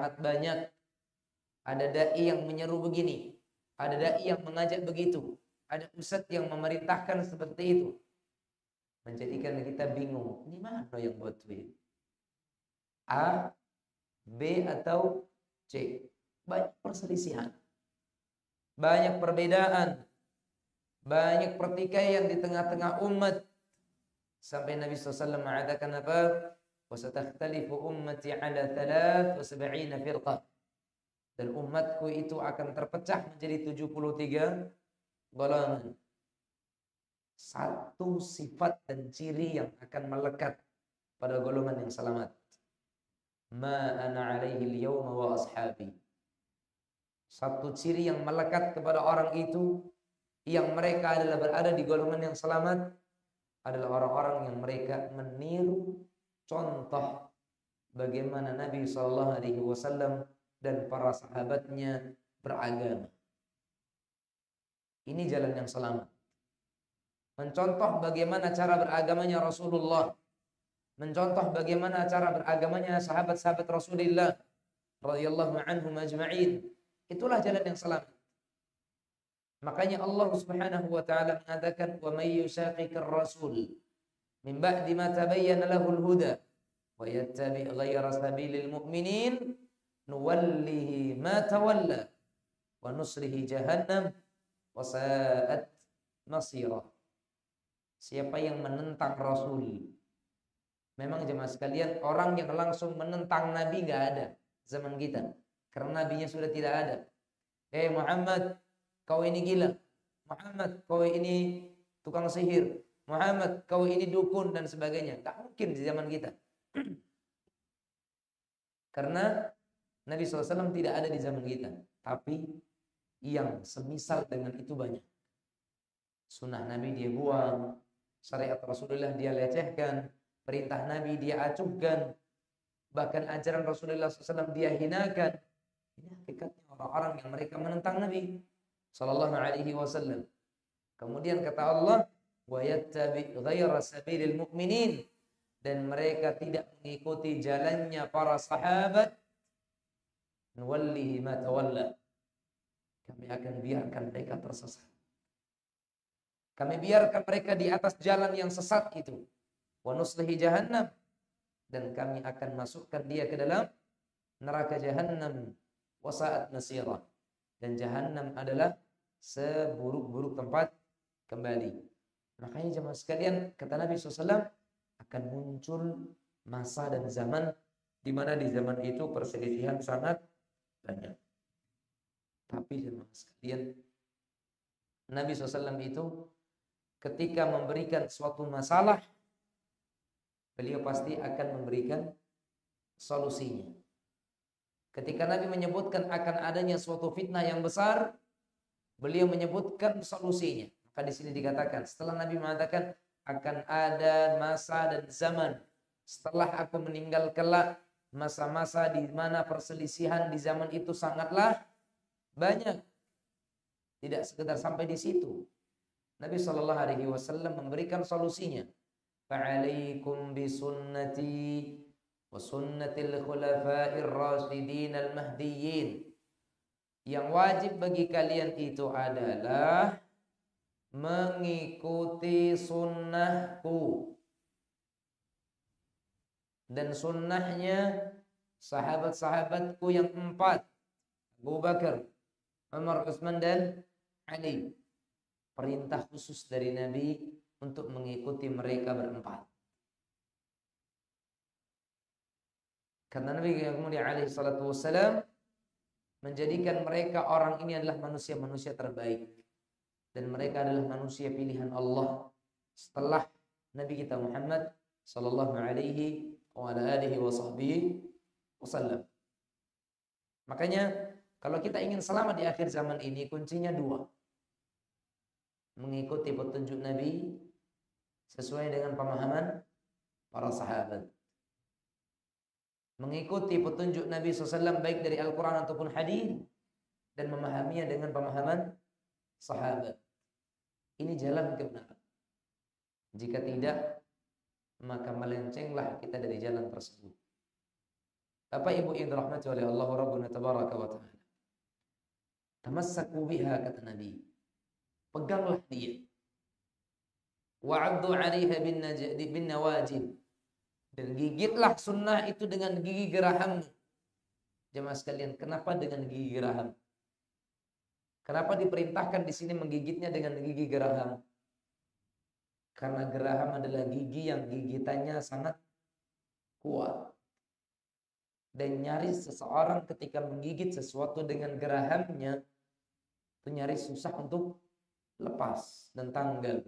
sangat banyak. Ada dai yang menyeru begini, ada dai yang mengajak begitu, ada ustadz yang memerintahkan seperti itu, menjadikan kita bingung. Ini mana yang buat tweet? A, B atau C? Banyak perselisihan, banyak perbedaan, banyak pertikaian di tengah-tengah umat. Sampai Nabi SAW mengatakan apa? Wasatakhtalifu ummati ala 73 firqah. Dan umatku itu akan terpecah menjadi 73 golongan. Satu sifat dan ciri yang akan melekat pada golongan yang selamat. Ma ana alaihi al-yawma wa ashabi. Satu ciri yang melekat kepada orang itu, yang mereka adalah berada di golongan yang selamat, adalah orang-orang yang mereka meniru contoh bagaimana Nabi SAW dan para sahabatnya beragama. Ini jalan yang selamat. Mencontoh bagaimana cara beragamanya Rasulullah, mencontoh bagaimana cara beragamanya sahabat-sahabat Rasulullah radhiyallahu anhum ajma'in. Itulah jalan yang selamat. Makanya Allah Subhanahu wa taala mengatakan, "Wa may yushaqiqir rasul min ba'di ma tabayyana lahul huda wa yattabi' ghayra sabilil mu'minin nuwallihi ma tawalla wa nusrihi jahannam wa sa'at masira." Siapa yang menentang Rasul? Memang jemaah sekalian, orang yang langsung menentang Nabi enggak ada zaman kita. Karena nabinya sudah tidak ada. Muhammad, kau ini gila. Muhammad, kau ini tukang sihir. Muhammad, kau ini dukun dan sebagainya. Tak mungkin di zaman kita. Karena Nabi SAW tidak ada di zaman kita. Tapi yang semisal dengan itu banyak. Sunnah Nabi dia buang. Syariat Rasulullah dia lecehkan. Perintah Nabi dia acuhkan. Bahkan ajaran Rasulullah SAW dia hinakan. Ini hakikatnya orang-orang yang mereka menentang Nabi sallallahu alaihi wasallam. Kemudian kata Allah, wa yattabi ghayra sabilil mu'minin, dan mereka tidak mengikuti jalannya para sahabat, nuwallihi ma tawalla, kami akan biarkan mereka tersesat. Kami biarkan mereka di atas jalan yang sesat itu. Wa nuslihi jahannam, dan kami akan masukkan dia ke dalam neraka jahannam. Wa sa'at masira, dan jahannam adalah seburuk-buruk tempat kembali. Makanya jemaah sekalian, kata Nabi SAW, akan muncul masa dan zaman di mana di zaman itu perselisihan sangat banyak. Tapi jemaah sekalian, Nabi SAW itu ketika memberikan suatu masalah, beliau pasti akan memberikan solusinya. Ketika Nabi menyebutkan akan adanya suatu fitnah yang besar, beliau menyebutkan solusinya. Maka di sini dikatakan, setelah Nabi mengatakan akan ada masa dan zaman setelah aku meninggal kelak, masa-masa di mana perselisihan di zaman itu sangatlah banyak. Tidak sekedar sampai di situ. Nabi Shallallahu Alaihi Wasallam memberikan solusinya. Fa'alaikum bisunnati wa sunnatil khulafa'ir rasyidin al-mahdiyyin. Yang wajib bagi kalian itu adalah mengikuti sunnahku dan sunnahnya sahabat-sahabatku yang 4, Abu Bakar, Umar, Utsman dan Ali. Perintah khusus dari Nabi untuk mengikuti mereka berempat. Karena Nabi yang kemudian alaihi salatu wassalam menjadikan mereka orang ini adalah manusia-manusia terbaik. Dan mereka adalah manusia pilihan Allah setelah Nabi kita Muhammad sallallahu alaihi wa ala alihi wa sahbihi wasallam. Makanya kalau kita ingin selamat di akhir zaman ini, kuncinya 2. Mengikuti petunjuk Nabi sesuai dengan pemahaman para sahabat. Mengikuti petunjuk Nabi SAW baik dari Al-Quran ataupun hadis, dan memahaminya dengan pemahaman sahabat. Ini jalan kebenaran. Jika tidak, maka melencenglah kita dari jalan tersebut. Bapak Ibu yang dirahmati oleh Allah Rabbuna tabaraka wa taala. Tamassaku biha, kata Nabi. Peganglah dia. Wa'addu 'alaiha bin nawajid. Dan gigitlah sunnah itu dengan gigi geraham. Jemaah sekalian, kenapa dengan gigi geraham? Kenapa diperintahkan di sini menggigitnya dengan gigi geraham? Karena geraham adalah gigi yang gigitannya sangat kuat. Dan nyaris seseorang ketika menggigit sesuatu dengan gerahamnya, itu nyaris susah untuk lepas dan tanggal.